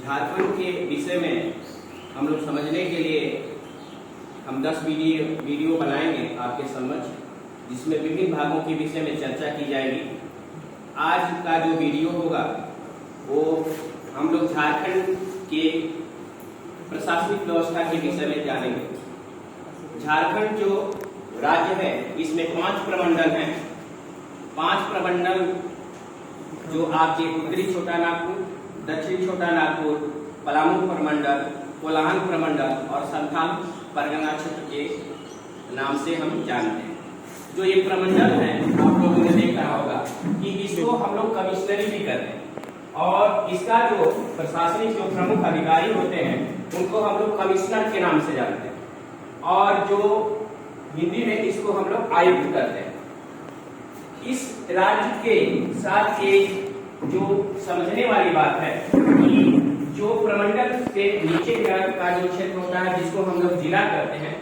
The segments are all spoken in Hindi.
झारखंड के विषय में हम लोग समझने के लिए हम 10 वीडियो बनाएंगे आपके समक्ष, जिसमें विभिन्न भागों के विषय में चर्चा की जाएगी। आज का जो वीडियो होगा वो हम लोग झारखंड के प्रशासनिक व्यवस्था के विषय में जानेंगे। झारखंड जो राज्य है इसमें 5 प्रमंडल हैं। 5 प्रमंडल जो आपके उत्तरी छोटा नागपुर, दक्षिणी छोटा नागपुर, पलामू प्रमंडल, कोल्हान प्रमंडल और संथाल परगना क्षेत्र के नाम से हम जानते हैं। जो ये प्रमंडल है आप लोगों ने देखा होगा कि इसको हम लोग कमिश्नरी भी करते हैं और इसका जो प्रशासनिक जो प्रमुख अधिकारी होते हैं उनको हम लोग कमिश्नर के नाम से जानते हैं और जो हिंदी में इसको हम लोग आयुक्त करते हैं। इस राज्य के साथ एक जो समझने वाली बात है कि जो प्रमंडल से नीचे का जो क्षेत्र होता है जिसको हम लोग जिला करते हैं,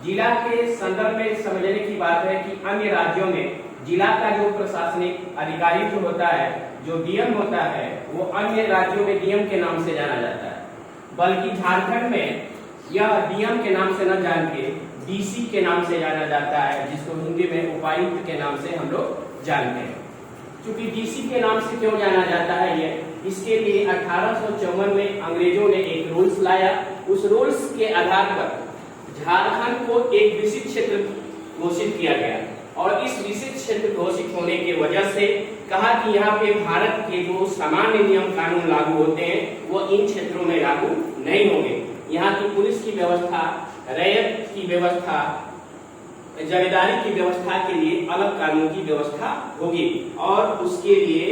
जिला के संदर्भ में समझने की बात है कि अन्य राज्यों में जिला का जो प्रशासनिक अधिकारी जो होता है, जो डीएम होता है, वो अन्य राज्यों में डीएम के नाम से जाना जाता है, बल्कि झारखंड में यह डीएम के नाम से न जान के डीसी के नाम से जाना जाता है, जिसको हिंदी में उपायुक्त के नाम से हम लोग जानते हैं। क्योंकि डीसी के नाम से क्यों जाना जाता है ये, इसके लिए 1854 में अंग्रेजों ने एक रूल्स लाया। उस रूल्स के आधार पर झारखंड को एक विशिष्ट क्षेत्र घोषित किया गया और इस विशिष्ट क्षेत्र घोषित होने की वजह से कहा कि यहाँ पे भारत के जो सामान्य नियम कानून लागू होते हैं वो इन क्षेत्रों में लागू नहीं होंगे। यहाँ की पुलिस की व्यवस्था, रैयत की व्यवस्था, जमींदारी की व्यवस्था के लिए अलग कानून की व्यवस्था होगी और उसके लिए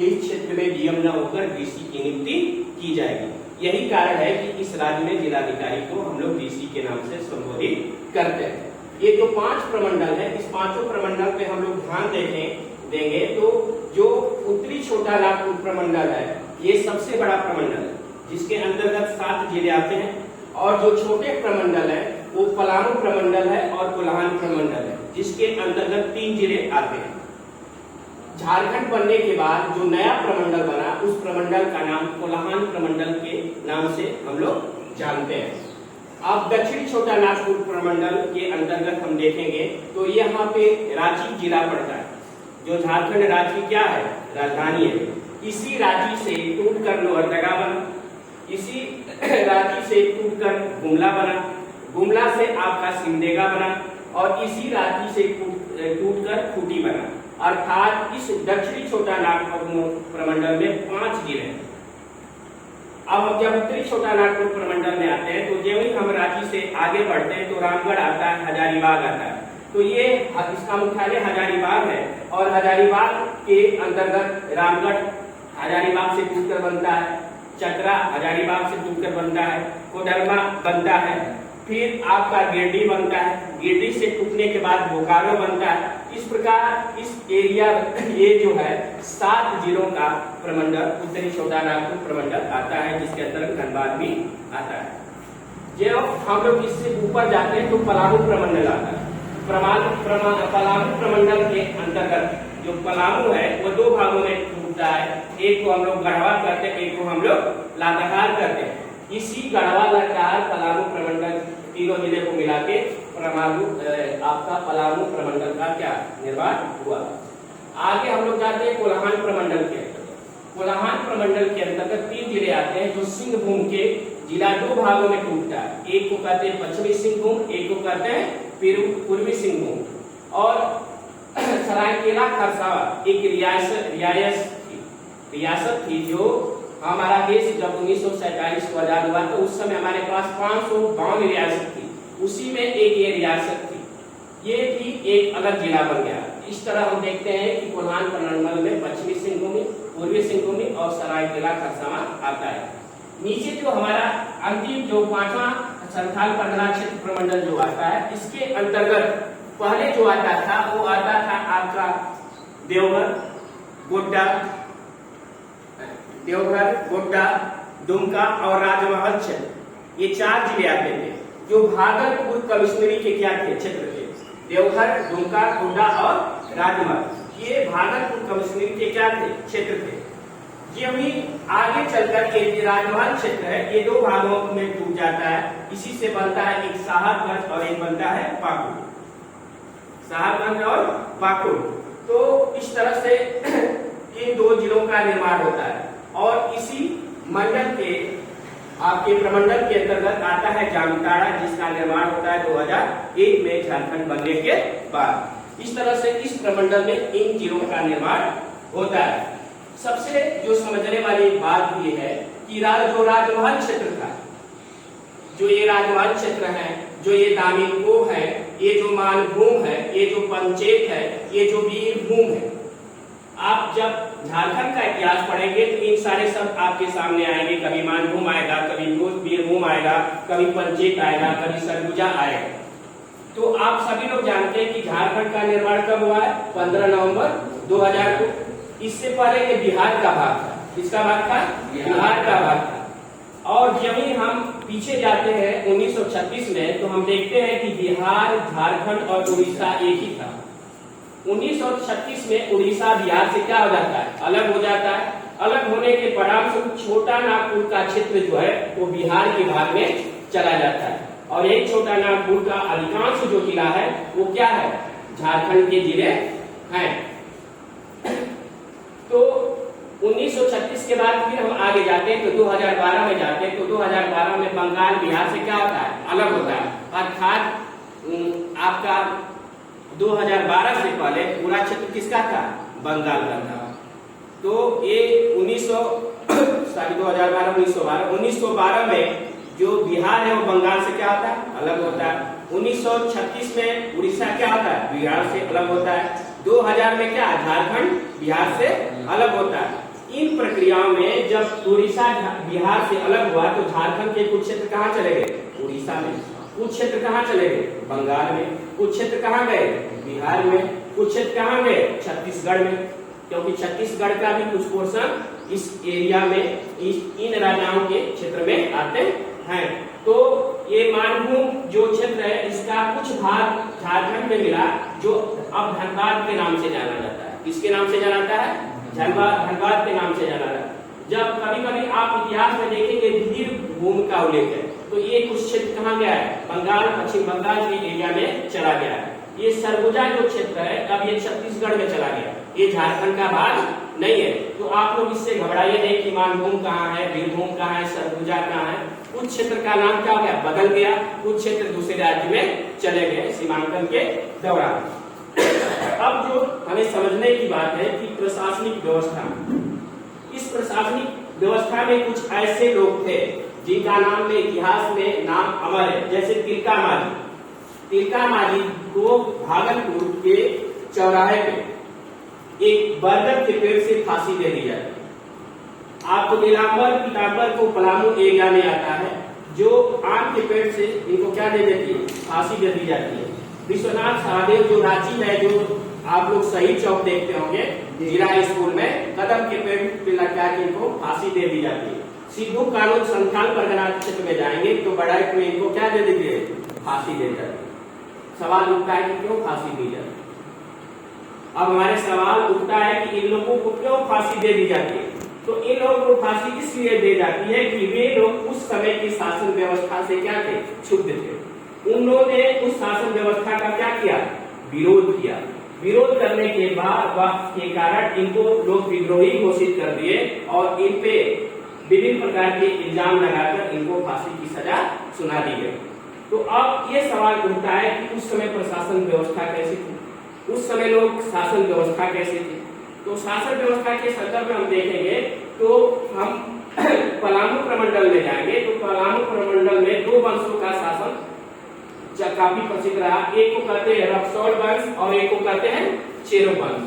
इस क्षेत्र में डीएम न होकर डीसी की नियुक्ति की जाएगी। यही कारण है कि इस राज्य में जिलाधिकारी को हम लोग डीसी के नाम से संबोधित करते हैं। ये जो 5 प्रमंडल है, इस 5 प्रमंडल पे हम लोग ध्यान देंगे तो जो उत्तरी छोटा नागपुर प्रमंडल है ये सबसे बड़ा प्रमंडल है, जिसके अंतर्गत 7 जिले आते हैं और जो छोटे प्रमंडल है वो पलामू प्रमंडल है और कोल्हान प्रमंडल है, जिसके अंतर्गत 3 जिले आते हैं। झारखंड बनने के बाद जो नया प्रमंडल बना उस प्रमंडल का नाम कोल्हान प्रमंडल के नाम से हम लोग जानते हैं। अब दक्षिणी छोटा नागपुर प्रमंडल के अंतर्गत हम देखेंगे तो यहाँ पे रांची जिला पड़ता है, जो झारखंड राज्य की क्या है, राजधानी है। इसी रांची से टूटकर लोहरदगा बना, इसी रांची से टूटकर गुमला बना, गुमला से आपका सिमडेगा बना और इसी रांची से टूटकर खूंटी बना। अर्थात इस दक्षिणी छोटा नागपुर प्रमंडल में 5 जिले हैं। अब जब उत्तरी छोटा नागपुर प्रमंडल में आते हैं तो जब ही हम रांची से आगे बढ़ते हैं तो रामगढ़ आता है, हजारीबाग आता है। तो ये इसका मुख्यालय हजारीबाग है और हजारीबाग के अंतर्गत रामगढ़ हजारीबाग से टूटकर बनता है, चतरा हजारीबाग से टूटकर बनता है, कोडरमा बनता है, फिर आपका गिरडी बनता है, गिरडी से टूटने के बाद बोकारो बनता है। इस प्रकार इस एरिया ये जो है 7 जिलों का प्रमंडल उत्तरी छोटा नागपुर प्रमंडल आता है, जिसके अंतर्गत धनबाद भी आता है। जब हम लोग इससे ऊपर जाते हैं तो पलामू प्रमंडल आता है। पलामू प्रमंडल के अंतर्गत जो पलामू है वो 2 भागों में टूटता है। एक को हम लोग गढ़वा करते हैं, एक को हम लोग लातेहार करते हैं। इसी गढ़वा, लातेहार, पलामू प्रमंडल तीनों जिले को मिला के आपका पलामू प्रमंडल का क्या निर्माण हुआ। आगे हम लोग जाते हैं कोल्हान प्रमंडल के अंतर्गत। कोल्हान प्रमंडल के अंतर्गत 3 जिले आते हैं जो सिंहभूम के जिला 2 भागों में टूटता है। एक को कहते हैं पश्चिमी सिंहभूम, एक को कहते हैं पूर्वी सिंहभूम। और सरायकेला खरसावां एक रियासत थी जो हमारा देश जब 1947 को आजाद हुआ तो उस समय हमारे पास 552 रियासत थी, उसी में एक ये रियासत थी। ये भी एक अलग जिला बन गया। इस तरह हम देखते हैं कि कोल्हान प्रमंडल में पश्चिमी सिंहभूम, पूर्वी सिंहभूम और सरायकेला खरसावां आता है। नीचे जो हमारा अंतिम जो 5वां संथाल परगना क्षेत्र प्रमंडल जो आता है, इसके अंतर्गत पहले जो आता था वो आता था आपका देवघर, गोड्डा, दुमका और राजमहल क्षेत्र। ये 4 जिले आते थे जो भागलपुर कमिश्नरी के क्या थे, क्षेत्र थे। देवघर, दुमका, गोड्डा और राजमहल ये भागलपुर कमिश्नरी के क्या थे, क्षेत्र थे। ये अभी आगे चलकर के ये राजमहल क्षेत्र है, ये दो भागों में टूट जाता है। इसी से बनता है एक साहबगंज और एक बनता है पाकुड़, साहबगंज और पाकुड़। तो इस तरह से इन दो जिलों का निर्माण होता है और इसी मंडल के आपके प्रमंडल के अंतर्गत आता है जामताड़ा, जिसका निर्माण होता है 2001 में झारखंड बनने के बाद। इस तरह से इस प्रमंडल में इन जिलों का निर्माण होता है। सबसे जो समझने वाली बात ये है कि जो राजमहल क्षेत्र था, जो ये राजमहल क्षेत्र है, जो ये दामिनकोह है, ये जो मानभूम है, ये जो पंचेत है, ये जो वीरभूम है, आप जब झारखंड का इतिहास पढ़ेंगे तो इन सारे सब आपके सामने आएंगे। कभी मानभूम आएगा, कभी वीरभूम आएगा, कभी पंचेत आएगा, कभी सरगुजा आएगा। तो आप सभी लोग जानते हैं कि झारखंड का निर्माण कब हुआ है? 15 नवंबर 2000 को। इससे पहले ये बिहार का भाग था। किसका भाग था? बिहार का भाग था। और जब ही हम पीछे जाते हैं 1936 में, तो हम देखते हैं कि बिहार, झारखंड और उड़ीसा एक ही था। 1936 में उड़ीसा बिहार से क्या हो जाता है? अलग हो जाता है। अलग होने के परिणामस्वरूप छोटा नागपुर का क्षेत्र जो है वो बिहार के भाग में चला जाता है और यही छोटा नागपुर का अधिकांश जो जिला है वो क्या है? झारखंड के जिले हैं। तो 1936 के बाद फिर हम आगे जाते हैं तो 2012 में जाते हैं तो 2012 में बंगाल बिहार से क्या होता है? अलग होता है। अर्थात आपका 2012 से पहले पूरा क्षेत्र किसका था? बंगाल का था। तो ये 1912 में जो बिहार है वो बंगाल से क्या होता है? अलग होता है। 1936 में उड़ीसा क्या होता है? बिहार से अलग होता है। 2000 में क्या? झारखंड बिहार से अलग होता है। इन प्रक्रियाओं में जब उड़ीसा बिहार से अलग हुआ तो झारखंड के कुछ क्षेत्र कहाँ चले गए? उड़ीसा में। कुछ क्षेत्र कहाँ चले गए? बंगाल में। कुछ क्षेत्र कहाँ गए? बिहार में। कुछ क्षेत्र कहाँ गए? छत्तीसगढ़ में, क्योंकि छत्तीसगढ़ का भी कुछ पोर्शन इस एरिया में इन राजाओं के क्षेत्र में आते हैं। तो ये मानभूम जो क्षेत्र है इसका कुछ भाग झारखंड में मिला, जो अब धनबाद के नाम से जाना जाता है। किसके नाम से जाना जाता है? धनबाद के नाम से जाना जाता है। जब कभी कभी आप इतिहास में देखेंगे वीरभूम का उल्लेख है तो ये कुछ क्षेत्र कहाँ गया है? बंगाल, पश्चिम बंगाल के एरिया में चला गया है। ये सरगुजा जो क्षेत्र है अब ये छत्तीसगढ़ में चला गया, ये झारखंड का भाग नहीं है। तो आप लोग इससे घबराइए नहीं कि मानभूम कहाँ है, वीरभूम कहाँ है, सरगुजा कहाँ है। कुछ क्षेत्र का नाम क्या हो गया? बदल गया। कुछ क्षेत्र दूसरे राज्य में चले गए सीमांकन के दौरान। अब जो हमें समझने की बात है कि प्रशासनिक व्यवस्था, इस प्रशासनिक व्यवस्था में कुछ ऐसे लोग थे जिनका नाम में इतिहास में नाम अमर है, जैसे तिलका मांझी। तिलका मांझी को भागलपुर के चौराहे पे एक बरगद के पेड़ से फांसी दे दी जाती है। आपको नीलांबर पीताम्बर को पलामू एरिया में आता है, जो आम के पेड़ से इनको क्या दे देती है? फांसी दे दी जाती है। विश्वनाथ सहदेव जो रांची में, जो आप लोग शहीद चौक देखते होंगे जिला स्कूल में, कदम के पेड़ पे लगा के इनको फांसी दे दी जाती है। सिद्धू कानून संथाल परगना क्षेत्र में जाएंगे तो बड़ाई को इनको क्या दे देती है? फांसी दे जाती है। सवाल उठता है कि क्यों फांसी दी जाती है? अब हमारे सवाल उठता है कि इन लोगों को क्यों फांसी दे दी जाती है? तो इन लोगों को फांसी इसलिए दी जाती है कि वे लोग उस समय की शासन व्यवस्था से क्या थे? क्षुब्ध थे। उन्होंने उस शासन व्यवस्था का क्या किया? विरोध किया। विरोध करने के बाद वक्त के कारण इनको लोग विद्रोही घोषित कर दिए और इन पे विभिन्न प्रकार के इल्जाम लगाकर इनको फांसी की सजा सुना दी गई। तो अब ये सवाल उठता है कि उस समय प्रशासन व्यवस्था कैसी थी? उस समय लोग शासन व्यवस्था कैसे थी? तो शासन व्यवस्था के संदर्भ में हम देखेंगे तो हम पलामू प्रमंडल में जाएंगे तो पलामू प्रमंडल में दो वंशों का शासन काफी प्रसिद्ध रहा। एक को कहते हैं रक्सौल वंश और एक को कहते हैं चेरो वंश।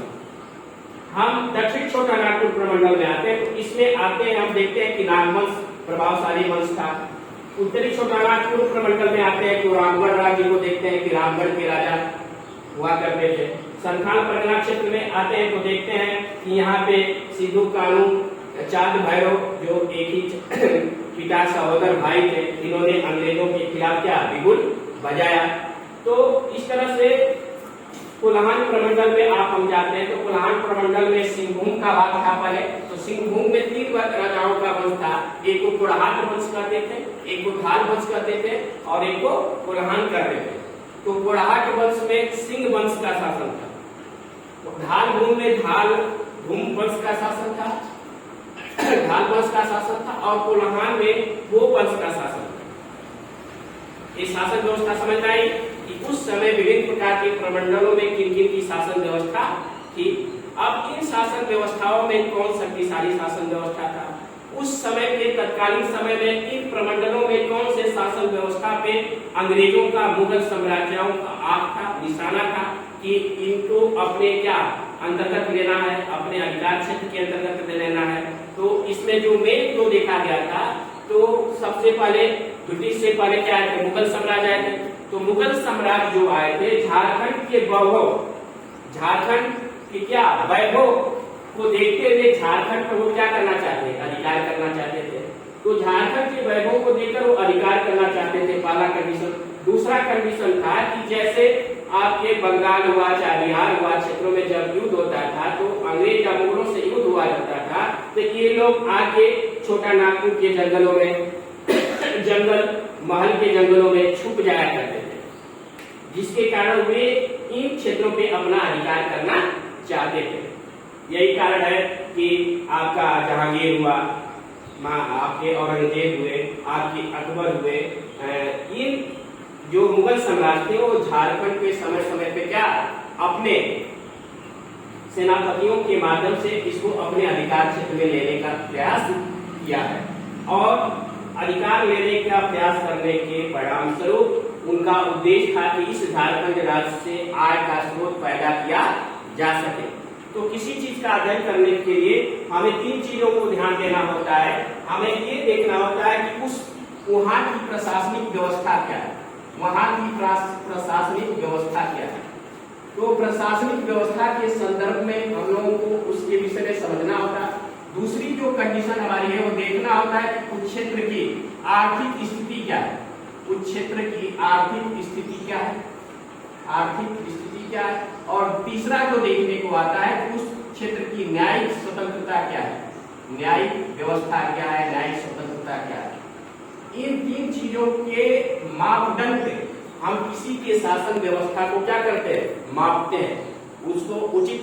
हम दक्षिण छोटा नागपुर प्रमंडल में आते हैं तो इसमें आते हैं, हम देखते हैं कि नागवंश प्रभावशाली वंश था। उत्तरी छोटा नागपुर प्रमंडल में आते हैं तो रामगढ़ राज्य को देखते हैं कि रामगढ़ के राजा हुआ करते थे। संथाल परगना क्षेत्र में आते हैं तो देखते हैं कि यहाँ पे सिद्धू कानून, चांद भैरव जो एक ही पिता सहोदर भाई थे, इन्होंने अंग्रेजों के खिलाफ क्या बिगुल बजाया। तो इस तरह से कोल्हान प्रमंडल में आप हम जाते हैं तो कोल्हान प्रमंडल में सिंहभूम का भाग था पहले। तो सिंहभूम में 3 राजाओं का वंश था। एक को कोल्हान वंश कहते थे, एक को ढाल वंश कहते थे और एक को कोल्हान कहते थे। तो कोल्हान वंश में सिंह वंश का शासन था, ढाल भूम में ढाल भूम वंश का शासन था, ढाल वंश का शासन था और कोल्हान में वो वंश का शासन था। ये शासन व्यवस्था समझ में आई कि उस समय विभिन्न प्रकार के प्रमंडलों में किन किन की शासन व्यवस्था थी। अब इन शासन व्यवस्थाओं में कौन शक्तिशाली शासन व्यवस्था था, उस समय के तत्कालीन समय में इन प्रमंडलों में कौन से शासन व्यवस्था पे अंग्रेजों का, मुगल साम्राज्यों का आंख था, निशाना था कि इनको अपने क्या अंतर्गत लेना है, अपने अधिकार क्षेत्र के अंतर्गत लेना है। तो इसमें जो मेन जो देखा गया था, तो सबसे पहले ब्रिटिश से पहले क्या आए थे, मुगल साम्राज्य आए थे। तो मुगल साम्राज्य जो आए थे झारखंड के वैभव, झारखंड की क्या वैभव को देखते हुए झारखंड पर वो क्या करना चाहते थे, अधिकार करना चाहते थे। तो झारखंड के वैभव को देखकर वो अधिकार करना चाहते थे, पहला कंडीशन। दूसरा कंडीशन था कि जैसे आपके बंगाल हुआ, चाहे बिहार हुआ, क्षेत्रों में जब युद्ध होता था तो अंग्रेज या मुगलों से युद्ध हुआ करता था, तो ये लोग आके छोटा नागपुर के जंगलों में, जंगल महल के जंगलों में छुप जाया करते थे, जिसके कारण वे इन क्षेत्रों पे अपना अधिकार करना चाहते थे। यही कारण है कि आपका जहांगीर हुआ, आपके औरंगजेब हुए, आपके अकबर हुए, इन जो मुगल सम्राट थे वो झारखंड के समय समय पे क्या अपने सेनापतियों के माध्यम से इसको अपने अधिकार क्षेत्र में लेने का प्रयास किया है। और अधिकार लेने का प्रयास करने के परिणाम स्वरूप उनका उद्देश्य था कि इस झारखंड राज्य से आय का स्रोत पैदा किया जा सके। तो किसी चीज का अध्ययन करने के लिए हमें 3 चीजों को ध्यान देना होता है। हमें ये देखना होता है कि उस वहां की प्रशासनिक व्यवस्था क्या है, वहां की प्रशासनिक व्यवस्था क्या है। तो प्रशासनिक व्यवस्था के संदर्भ में हम लोगों को उसके विषय में समझना होता है। दूसरी जो कंडीशन हमारी है वो देखना होता है कि उस क्षेत्र की आर्थिक स्थिति क्या है, उस क्षेत्र की आर्थिक स्थिति क्या है, आर्थिक स्थिति क्या है। और तीसरा जो देखने को आता है उस क्षेत्र की न्यायिक स्वतंत्रता क्या है, न्यायिक व्यवस्था क्या है, न्यायिक स्वतंत्रता क्या है। इन 3 चीजों के मापदंड पे हम किसी के शासन व्यवस्था को क्या करते हैं, मापते हैं, उसको उचित